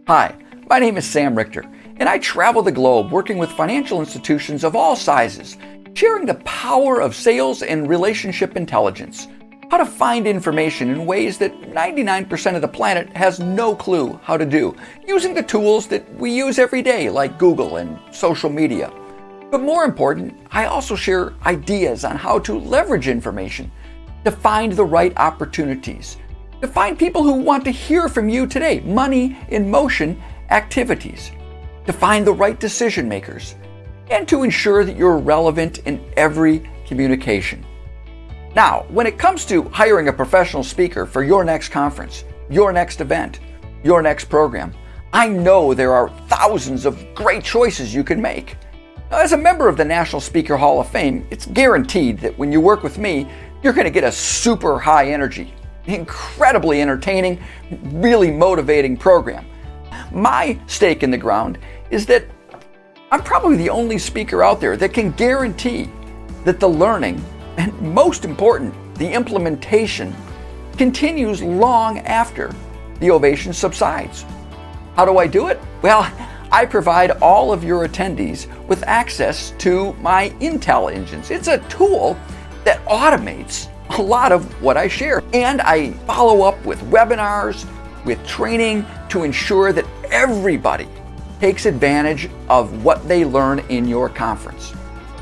Hi, my name is Sam Richter, and I travel the globe working with financial institutions of all sizes, sharing the power of sales and relationship intelligence, how to find information in ways that 99% of the planet has no clue how to do, using the tools that we use every day like Google and social media. But more important, I also share ideas on how to leverage information to find the right opportunities, to find people who want to hear from you today, money in motion activities, to find the right decision makers, and to ensure that you're relevant in every communication. Now, when it comes to hiring a professional speaker for your next conference, your next event, your next program, I know there are thousands of great choices you can make. Now, as a member of the National Speaker Hall of Fame, it's guaranteed that when you work with me, you're going to get a super high energy, incredibly entertaining, really motivating program. My stake in the ground is that I'm probably the only speaker out there that can guarantee that the learning, and most important, the implementation, continues long after the ovation subsides. How do I do it? Well, I provide all of your attendees with access to my Intel engines. It's a tool that automates a lot of what I share. And I follow up with webinars, with training to ensure that everybody takes advantage of what they learn in your conference.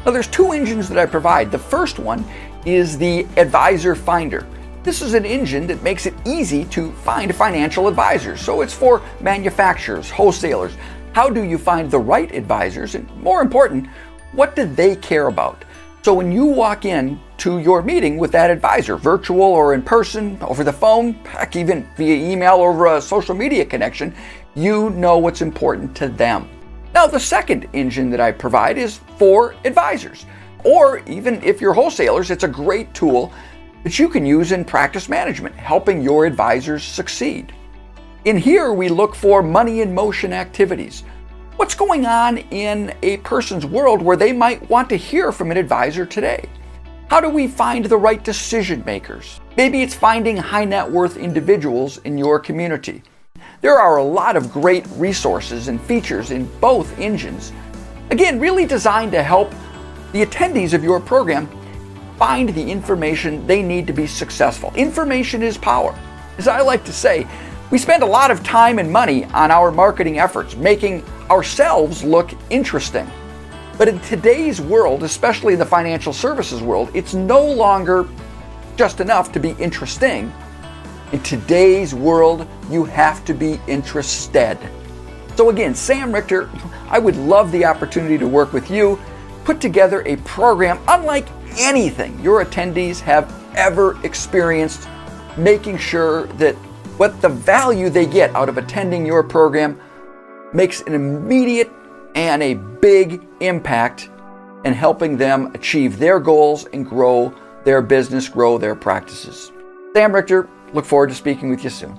Now, there's two engines that I provide. The first one is the Advisor Finder. This is an engine that makes it easy to find financial advisors. So it's for manufacturers, wholesalers. How do you find the right advisors? And more important, what do they care about? So when you walk in to your meeting with that advisor, virtual or in person, over the phone, heck, even via email or over a social media connection, you know what's important to them. Now, the second engine that I provide is for advisors, or even if you're wholesalers, it's a great tool that you can use in practice management, helping your advisors succeed. In here, we look for money in motion activities. What's going on in a person's world where they might want to hear from an advisor today? How do we find the right decision makers? Maybe it's finding high net worth individuals in your community. There are a lot of great resources and features in both engines. Again, really designed to help the attendees of your program find the information they need to be successful. Information is power. As I like to say, we spend a lot of time and money on our marketing efforts, making ourselves look interesting. But in today's world, especially in the financial services world, it's no longer just enough to be interesting. In today's world, you have to be interested. So again, Sam Richter, I would love the opportunity to work with you, put together a program unlike anything your attendees have ever experienced, making sure that what the value they get out of attending your program makes an immediate and a big impact in helping them achieve their goals and grow their business, grow their practices. Sam Richter, look forward to speaking with you soon.